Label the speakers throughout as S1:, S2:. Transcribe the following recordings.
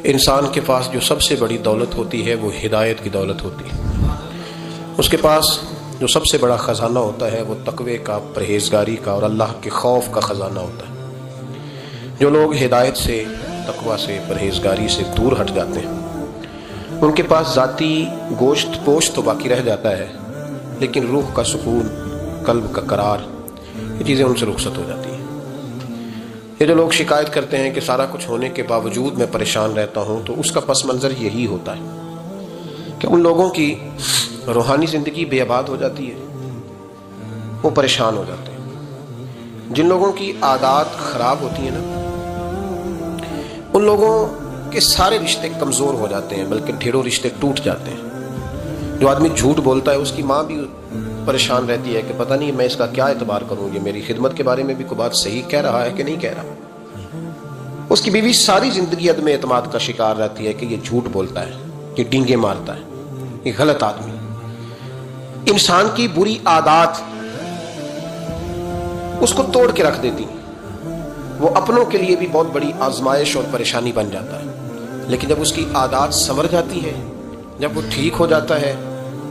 S1: انسان کے پاس جو سب سے بڑی دولت ہوتی ہے وہ ہدایت کی دولت ہوتی ہے۔ اس کے پاس جو سب سے بڑا خزانہ ہوتا ہے وہ تقوی کا، پرہیزگاری کا اور اللہ کے خوف کا خزانہ ہوتا ہے۔ جو لوگ ہدایت سے، تقوی سے، پرہیزگاری سے دور ہٹ جاتے ہیں ان کے پاس ذاتی گوشت پوشت تو باقی رہ جاتا ہے، لیکن روح کا سکون، قلب کا قرار، یہ چیزیں ان سے رخصت ہو جاتی ہیں۔ یہ جو لوگ شکایت کرتے ہیں کہ سارا کچھ ہونے کے باوجود میں پریشان رہتا ہوں، تو اس کا پس منظر یہی ہوتا ہے کہ ان لوگوں کی روحانی زندگی بے آباد ہو جاتی ہے، وہ پریشان ہو جاتے ہیں۔ جن لوگوں کی عادات خراب ہوتی ہیں نا، ان لوگوں کے سارے رشتے کمزور ہو جاتے ہیں، بلکہ ڈھیروں رشتے ٹوٹ جاتے ہیں۔ جو آدمی جھوٹ بولتا ہے اس کی ماں بھی پریشان رہتی ہے کہ پتہ نہیں میں اس کا کیا اعتبار کروں، یہ میری خدمت کے بارے میں بھی کوئی بات صحیح کہہ رہا ہے کہ نہیں کہہ رہا۔ اس کی بیوی ساری زندگی عدم اعتماد کا شکار رہتی ہے کہ یہ جھوٹ بولتا ہے، یہ ڈینگے مارتا ہے، یہ غلط آدمی۔ انسان کی بری عادات اس کو توڑ کے رکھ دیتی ہیں، وہ اپنوں کے لیے بھی بہت بڑی آزمائش اور پریشانی بن جاتا ہے۔ لیکن جب اس کی عادات سنور جاتی ہے، جب وہ ٹھیک ہو جاتا ہے،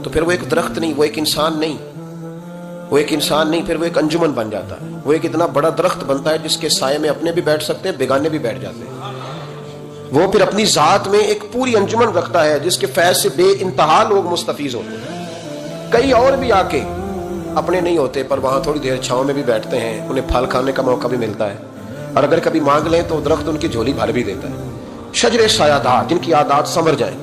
S1: تو پھر وہ ایک درخت نہیں، وہ ایک انسان نہیں، وہ ایک انسان نہیں، پھر وہ ایک انجمن بن جاتا ہے۔ وہ ایک اتنا بڑا درخت بنتا ہے جس کے سائے میں اپنے بھی بیٹھ سکتے ہیں، بیگانے بھی بیٹھ جاتے ہیں۔ وہ پھر اپنی ذات میں ایک پوری انجمن رکھتا ہے جس کے فیض سے بے انتہا لوگ مستفیض ہوتے ہیں۔ کئی اور بھی آ کے اپنے نہیں ہوتے، پر وہاں تھوڑی دیر چھاؤں میں بھی بیٹھتے ہیں، انہیں پھل کھانے کا موقع بھی ملتا ہے، اور اگر کبھی مانگ لیں تو درخت ان کی جھولی بھر بھی دیتا ہے۔ شجر سایہ دار جن کی عادات سنور جائیں۔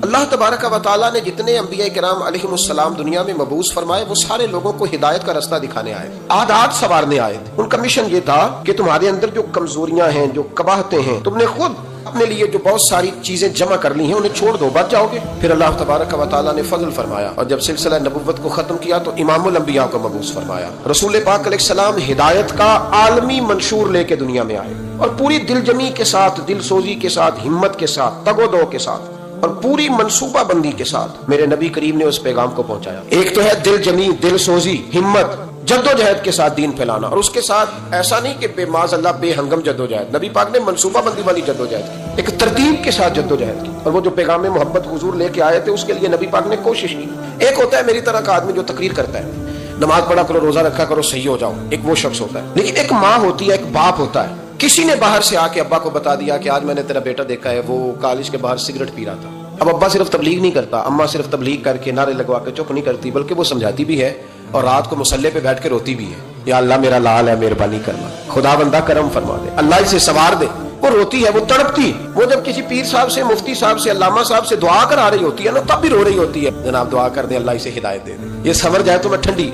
S1: اللہ تبارک و تعالیٰ نے جتنے انبیاء کرام علیہم السلام دنیا میں مبعوث فرمائے، وہ سارے لوگوں کو ہدایت کا رستہ دکھانے آئے، عادات سنوارنے آئے تھے۔ ان کا مشن یہ تھا کہ تمہارے اندر جو کمزوریاں ہیں، جو قباحتیں ہیں، تم نے خود اپنے لیے جو بہت ساری چیزیں جمع کر لی ہیں انہیں چھوڑ دو، بچ جاؤ گے۔ پھر اللہ تبارک و تعالیٰ نے فضل فرمایا، اور جب سلسلہ نبوت کو ختم کیا تو امام الانبیاء کو مبعوث فرمایا۔ رسول پاک علیہ السلام ہدایت کا عالمی منشور لے کے دنیا میں آئے، اور پوری دل جمی کے ساتھ، دل سوزی کے ساتھ، ہمت کے ساتھ، تگ و دو کے ساتھ اور پوری منصوبہ بندی کے ساتھ میرے نبی کریم نے اس پیغام کو پہنچایا۔ ایک تو ہے دل جمی، دل سوزی، ہمت، جد و جہد کے ساتھ دین پھیلانا، اور اس کے ساتھ ایسا نہیں کہ بے معاذ اللہ بے ہنگم جد و جہد۔ نبی پاک نے منصوبہ بندی والی جد و جہد کی، ایک ترتیب کے ساتھ جد و جہد کی، اور وہ جو پیغام محبت حضور لے کے آئے تھے اس کے لیے نبی پاک نے کوشش کی۔ ایک ہوتا ہے میری طرح کا آدمی جو تقریر کرتا ہے، نماز پڑھا کرو، روزہ رکھا کرو، صحیح ہو جاؤ، ایک وہ شخص ہوتا ہے۔ لیکن ایک ماں ہوتی ہے، ایک باپ ہوتا ہے۔ کسی نے باہر سے آ کے ابا کو بتا دیا کہ آج میں نے تیرا بیٹا دیکھا ہے، وہ کالج کے باہر سگریٹ پی رہا تھا۔ اب ابا صرف تبلیغ نہیں کرتا، اماں صرف تبلیغ کر کے نعرے لگوا کے چپ نہیں کرتی، بلکہ وہ سمجھاتی بھی ہے اور رات کو مصلے پہ بیٹھ کے روتی بھی ہے، یا اللہ میرا لال ہے، مہربانی کرنا، خدا بندہ کرم فرما دے، اللہ اسے سوار دے۔ وہ روتی ہے، وہ تڑپتی، وہ جب کسی پیر صاحب سے، مفتی صاحب سے، علامہ صاحب سے دعا کرا رہی ہوتی ہے نا، تب بھی رو رہی ہوتی ہے، جناب دعا کر دیں، اللہ اسے ہدایت دے دے، یہ سنور جائے تو میں ٹھنڈی۔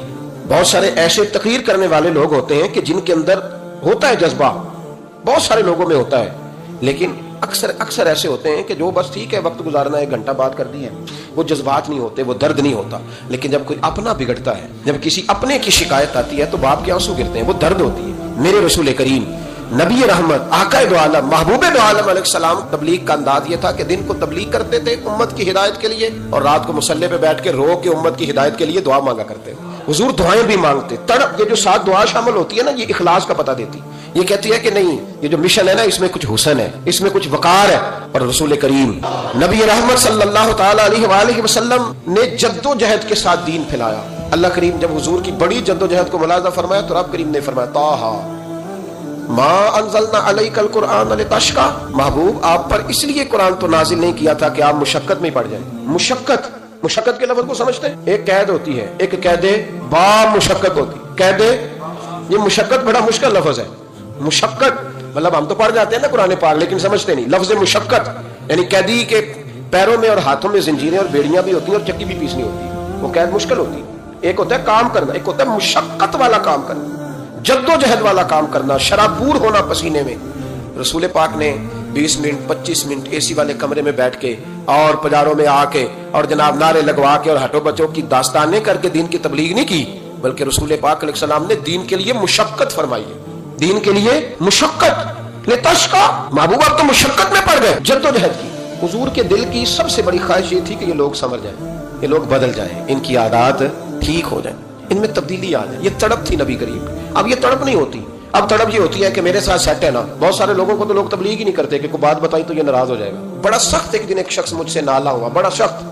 S1: بہت سارے ایسے تقریر کرنے والے لوگ ہوتے ہیں کہ جن کے اندر ہوتا ہے جذبہ، بہت سارے لوگوں میں ہوتا ہے، لیکن اکثر ایسے ہوتے ہیں کہ جو بس ٹھیک ہے وقت گزارنا ہے، گھنٹہ بات کر دی ہے، وہ جذبات نہیں ہوتے، وہ درد نہیں ہوتا۔ لیکن جب کوئی اپنا بگڑتا ہے، جب کسی اپنے کی شکایت آتی ہے تو باپ کے آنسو گرتے ہیں، وہ درد ہوتی ہے۔ میرے رسول کریم نبی رحمت، آقا دو عالم، محبوب دو عالم علیہ السلام، تبلیغ کا انداز یہ تھا کہ دن کو تبلیغ کرتے تھے امت کی ہدایت کے لیے، اور رات کو مصلے پہ بیٹھ کے رو کے امت کی ہدایت کے لیے دعا مانگا کرتے تھے۔ حضور دعائیں بھی مانگتے، تڑپ، یہ جو 7 دعا شامل ہوتی ہے نا، یہ اخلاص کا پتہ دیتی، یہ کہتی ہے کہ نہیں، یہ جو مشن ہے نا، اس میں کچھ حسن ہے، اس میں کچھ وقار ہے۔ اور رسول کریم نبی رحمت صلی اللہ تعالی علیہ وآلہ وسلم نے جد و جہد کے ساتھ دین پھیلایا۔ اللہ کریم جب حضور کی بڑی جد و جہد کو ملاحظہ فرمایا تو رب کریم نے فرمایا، طٰہٰ ما انزلنا علیک القرآن لتشقیٰ، محبوب آپ پر اس لیے قرآن تو نازل نہیں کیا تھا کہ آپ مشقت میں پڑ جائیں۔ مشقت کے لفظ کو سمجھتے ہیں؟ ایک قید ہوتی ہے، ایک قید با مشقت ہوتی ہے۔ قید، یہ مشقت بڑا مشکل لفظ ہے۔ مشقت مطلب ہم تو پڑھ جاتے ہیں نا قرآن پاک، لیکن سمجھتے نہیں۔ لفظ مشقت یعنی قیدی کے پیروں میں اور ہاتھوں میں زنجیریں اور بیڑیاں بھی ہوتی ہیں اور چکی بھی پیسنی ہوتی ہے، وہ قید مشکل ہوتی ہے۔ ایک ہوتا ہے کام کرنا، ایک ہوتا ہے مشقت والا کام کرنا، جد و جہد والا کام کرنا، شرابور ہونا پسینے میں۔ رسول پاک نے 20 منٹ 25 منٹ اے سی والے کمرے میں بیٹھ کے اور پجاروں میں آ کے اور جناب نعرے لگوا کے اور ہٹو بچوں کی داستانیں کر کے دین کی تبلیغ نہیں کی، بلکہ رسول پاک علیہ السلام نے دین کے لیے مشقت فرمائی ہے، دین کے لیے مشقت۔ لتشقیٰ، محبوب آپ تو مشقت میں پڑ گئے، جد و جہد کی۔ حضور کے دل کی سب سے بڑی خواہش یہ تھی کہ یہ لوگ سنور جائیں، یہ لوگ بدل جائیں، ان کی عادات ٹھیک ہو جائیں، ان میں تبدیلی آ جائے۔ یہ تڑپ تھی نبی کریم۔ اب یہ تڑپ نہیں ہوتی، اب تڑپ یہ ہوتی ہے کہ میرے ساتھ سیٹ ہے نا۔ بہت سارے لوگوں کو تو لوگ تبلیغ ہی نہیں کرتے کہ کوئی بات بتائی تو یہ ناراض ہو جائے گا، بڑا سخت ایک دن ایک شخص مجھ سے نالا ہوا، بڑا سخت.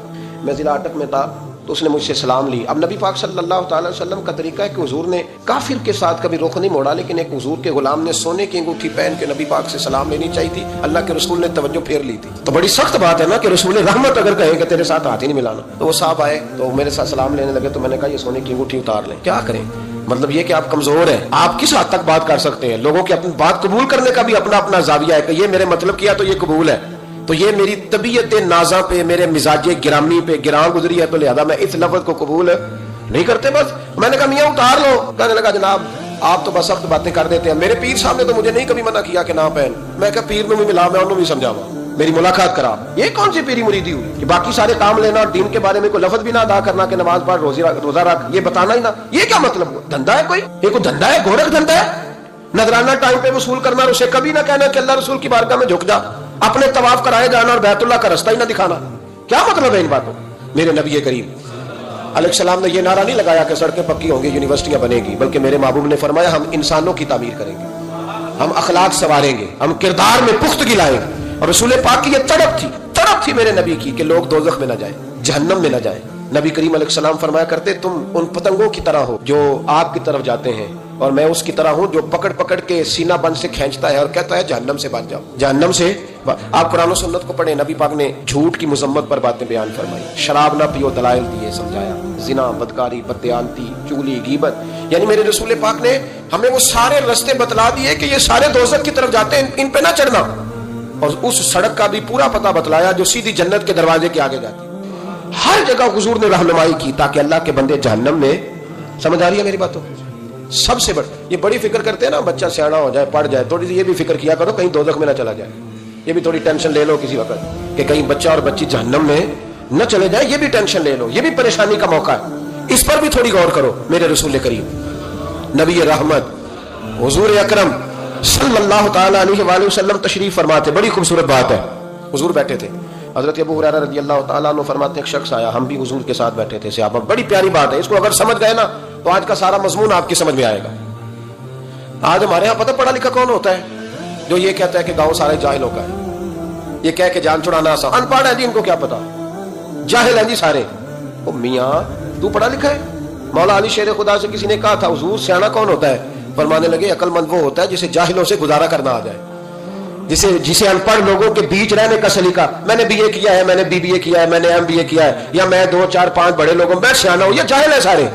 S1: میں ضلع اٹک میں تھا تو اس نے مجھ سے سلام لی. اب نبی پاک صلی اللہ تعالی وسلم کا طریقہ ہے کہ حضور نے کافر کے ساتھ کبھی رخ نہیں موڑا، لیکن ایک حضور کے غلام نے سونے کی انگوٹھی پہن کے نبی پاک سے سلام لینی چاہیے تھی. اللہ کے رسول نے توجہ پھیر لی تھی. تو بڑی سخت بات ہے نا کہ رسول رحمت اگر کہیں کہ تیرے ساتھ ہاتھ ہی نہیں ملانا. تو وہ صاحب آئے تو میرے ساتھ سلام لینے لگے تو میں نے کہا یہ سونے کی انگوٹھی اتار لیں. کیا کریں؟ مطلب یہ کہ آپ کمزور ہیں، آپ کس حد تک بات کر سکتے ہیں؟ لوگوں کی اپنی بات قبول کرنے کا بھی اپنا اپنا زاویہ ہے کہ یہ میرے مطلب کیا تو یہ قبول ہے، تو یہ میری طبیعت نازاں پہ، میرے مزاج گرامی پہ گراں گزری ہے، تو لہذا میں اس لفظ کو قبول نہیں کرتے. بس میں نے کہا میاں اتار لو. کہنے لگا جناب آپ تو بس سخت باتیں کر دیتے ہیں، میرے پیر صاحب نے تو مجھے نہیں کبھی منع کیا کہ نہ پہن. میں کہا پیر میں بھی ملا، میں انہوں بھی سمجھاوا، میری ملاقات کرا. یہ کون سی پیری مریدی ہوئی کہ باقی سارے کام لینا اور دین کے بارے میں کوئی لفظ بھی نہ ادا کرنا کہ نماز پڑھ روزہ رکھ، یہ بتانا ہی نہ. یہ کیا مطلب؟ دھندا ہے کوئی؟ یہ کوئی دھندا ہے؟ گورکھ دھندا ہے؟ نذرانہ ٹائم پہ وصول کرنا اور اسے کبھی نہ کہنا کہ اللہ رسول کی بارگاہ میں جھک جا، اپنے طواف کرائے جانا اور بیت اللہ کا رستہ ہی نہ دکھانا. کیا مطلب ہے ان باتوں؟ میرے نبی کریم علیہ السلام نے یہ نعرہ نہیں لگایا کہ سڑکیں پکی ہوں گی، یونیورسٹیاں بنے گی، بلکہ میرے محبوب نے فرمایا ہم انسانوں کی تعمیر کریں گے، ہم اخلاق سنواریں گے، ہم کردار میں پختگی لائیں گے. اور رسول پاک کی یہ تڑپ تھی میرے نبی کی کہ لوگ دوزخ میں نہ جائیں، جہنم میں نہ جائیں. نبی کریم علیہ السلام فرمایا کرتے تم ان پتنگوں کی طرح ہو جو آگ کی طرف جاتے ہیں، اور میں اس کی طرح ہوں جو پکڑ کے سینہ بند سے کھینچتا ہے اور کہتا ہے جہنم سے بچ جاؤ، جہنم سے. آپ قرآن و سنت کو پڑھیں، نبی پاک نے جھوٹ کی مذمت پر باتیں بیان فرمائی، شراب نہ پیو دلائل دیے سمجھایا، زنا، بدکاری، بددیانتی، چغلی، غیبت. یعنی میرے رسول پاک نے ہمیں وہ سارے راستے بتلا دیے کہ یہ سارے دوزخ کی طرف جاتے ہیں، ان پہ نہ چڑھنا. اور اس سڑک کا بھی پورا پتہ بتلایا جو سیدھی جنت کے دروازے کے آگے جاتی. ہر جگہ حضور نے رہنمائی کی تاکہ اللہ کے بندے جہنم میں. سمجھ آ رہی ہے میری باتوں؟ سب سے یہ بڑی فکر کرتے ہیں نا، بچہ سیاڑا ہو جائے، پڑھ جائے، تھوڑی سی یہ بھی فکر کیا کرو کہیں دوزخ میں نہ چلا جائے. یہ بھی تھوڑی ٹینشن لے لو کسی وقت کہ کہیں بچہ اور بچی جہنم میں نہ چلے جائے، یہ بھی ٹینشن لے لو، یہ بھی پریشانی کا موقع ہے. اس پر بھی تھوڑی غور کرو. میرے رسول کریم نبی رحمت حضور اکرم صلی اللہ تعالی علیہ وآلہ وسلم تشریف فرماتے. بڑی خوبصورت بات ہے. حضور بیٹھے تھے، حضرت ابو ہریرہ رضی اللہ تعالیٰ عنہ فرماتے ہیں ایک شخص آیا، ہم بھی حضور کے ساتھ بیٹھے تھے صحابہ. بڑی پیاری بات ہے، اس کو اگر سمجھ گئے نا تو آج کا سارا مضمون آپ کی سمجھ میں آئے گا. آج ہمارے ہاں پتہ پڑھا لکھا کون ہوتا ہے جو یہ کہتا ہے کہ گاؤں سارے جاہلوں کا ہے، یہ کہہ کے جان چھڑانا آسان. ان پڑھ ہے جی، ان کو کیا پتا، جاہل ہیں جی سارے. او میاں تو پڑھا لکھا ہے؟ مولا علی شیر خدا سے کسی نے کہا تھا حضور سیاںا کون ہوتا ہے؟ فرمانے لگے عقل مند وہ ہوتا ہے جسے جاہلوں سے گزارا کرنا آ جائے، جسے ان پڑھ لوگوں کے بیچ رہنے کا سلیقہ. میں نے بی اے کیا ہے، میں نے بی بی اے کیا ہے، میں نے ایم بی اے کیا ہے، یا میں 2 4 5 بڑے لوگوں میں سیاںا ہوں. یہ جاہل ہے سارے.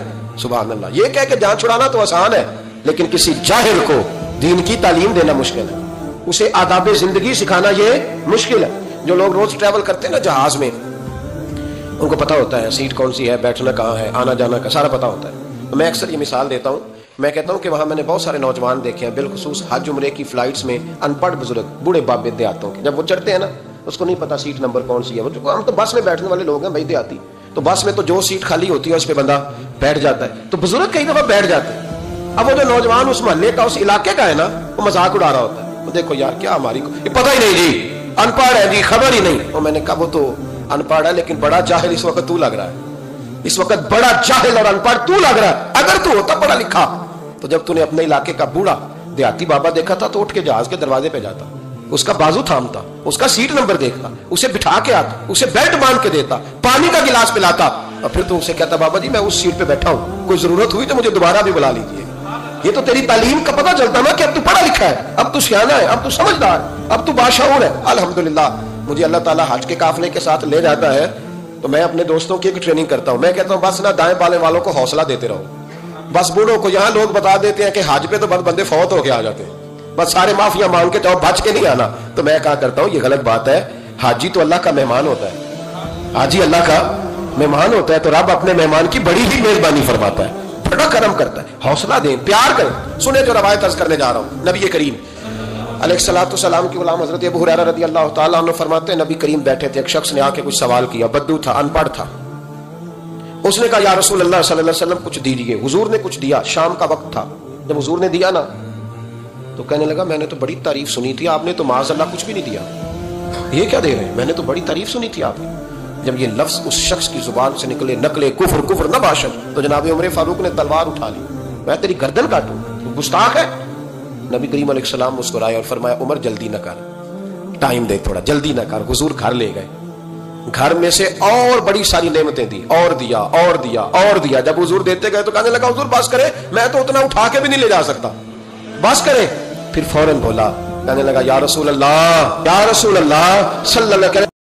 S1: سبحان اللہ. یہ کہہ کے جان چھڑانا تو آسان ہے، لیکن کسی جاہل کو دین کی تعلیم دینا مشکل ہے، اسے آداب زندگی سکھانا یہ مشکل ہے. جو لوگ روز ٹریول کرتے ہیں نا جہاز میں، ان کو پتا ہوتا ہے سیٹ کون سی ہے، بیٹھنا کہاں ہے، آنا جانا کا سارا پتا ہوتا ہے. میں اکثر یہ مثال دیتا ہوں، میں کہتا ہوں کہ وہاں میں نے بہت سارے نوجوان دیکھے ہیں بالخصوص حج عمرے کی فلائٹس میں، ان پڑھ بزرگ بوڑھے بابے دیہاتوں کے، جب وہ چڑھتے ہیں نا اس کو نہیں پتا سیٹ نمبر کون سی ہے. ہم تو بس میں بیٹھنے والے لوگ ہیں بھائی دیہاتی، تو بس میں تو جو سیٹ خالی ہوتی ہے اس پہ بندہ بیٹھ جاتا ہے، تو بزرگ کئی دفعہ بیٹھ جاتے ہیں. اب وہ جو نوجوان اس محلے کا اس علاقے کا ہے نا، وہ مذاق اڑا رہا ہوتا ہے، دیکھو یار کیا ہماری کو یہ پتہ ہی نہیں جی، ان پڑھ ہے جی، خبر ہی نہیں. اور میں نے کہا وہ تو ان پڑھ ہے لیکن بڑا جاہل اس وقت تو لگ رہا ہے، اس وقت بڑا جاہل اور ان پڑھ تو لگ رہا ہے. اگر تو ہوتا پڑھا لکھا تو جب تو نے اپنے علاقے کا بوڑھا دیہاتی بابا دیکھا تھا تو اٹھ کے جہاز کے دروازے پہ جاتا، اس کا بازو تھامتا، اس کا سیٹ نمبر دیکھتا، اسے بٹھا کے آتا، اسے بیلٹ باندھ کے دیتا، پانی کا گلاس پلاتا، اور پھر تو اسے کہتا بابا جی میں اس سیٹ پہ بیٹھا ہوں، کوئی ضرورت ہوئی تو مجھے دوبارہ بھی بلا لیجیے. یہ تو تیری تعلیم کا پتہ چلتا نا کہ اب تو پڑھا لکھا ہے، اب تو سیانا ہے، اب تو سمجھدار، اب تو باشعور ہے. الحمدللہ مجھے اللہ تعالیٰ حج کے قافلے کے ساتھ لے جاتا ہے تو میں اپنے دوستوں کی ایک ٹریننگ کرتا ہوں. میں کہتا ہوں بس نہ دائیں بالیں والوں کو حوصلہ دیتے رہو. بس بوڑھوں کو یہاں لوگ بتا دیتے ہیں کہ حج پہ تو بس بندے فوت ہو کے آ جاتے ہیں، بس سارے معافیاں مانگ کے جاؤ، بچ کے نہیں آنا. تو میں کہا کرتا ہوں یہ غلط بات ہے. حاجی تو اللہ کا مہمان ہوتا ہے، حاجی اللہ کا مہمان ہوتا ہے، تو رب اپنے مہمان کی بڑی ہی میزبانی فرماتا ہے، بڑا کرم کرتا ہے. حوصلہ دیں، پیار کریں. سنیں جو روایت عرض کرنے جا رہا ہوں. نبی کریم علیہ الصلوۃ والسلام کی غلام حضرت ابو ہریرہ رضی اللہ تعالیٰ عنہ فرماتے ہیں نبی کریم بیٹھے تھے، ایک شخص نے آ کے کچھ سوال کیا، بدو تھا، ان پڑھ تھا. اس نے کہا یا رسول اللہ صلی اللہ علیہ وسلم کچھ دیجیے. حضور نے کچھ دیا. شام کا وقت تھا. جب حضور نے دیا نا تو کہنے لگا میں نے تو بڑی تعریف سنی تھی، آپ نے تو معاذ اللہ کچھ بھی نہیں دیا. یہ کیا دے رہے ہیں؟ میں نے تو بڑی تعریف سنی تھی آپ کی. جب یہ لفظ اس شخص کی زبان سے نکلے، نقلے کفر کفر نہ باشد، تو جناب عمر فاروق نے تلوار اٹھا لی، میں تیری گردن کاٹوں، تو گستاخ ہے. نبی کریم علیہ السلام مسکرائے اور فرمایا عمر جلدی نہ کر، ٹائم دے, تھوڑا جلدی نہ کر. حضور گھر لے گئے, گھر میں سے اور بڑی ساری نعمتیں دی, اور دیا اور دیا اور دیا. جب حضور دیتے گئے تو کہنے لگا حضور بس کرے, میں تو اتنا اٹھا کے بھی نہیں لے جا سکتا, بس کرے. پھر فوراً بولا, کہنے لگا یا رسول اللہ یا رسول اللہ صلی اللہ علیہ وسلم.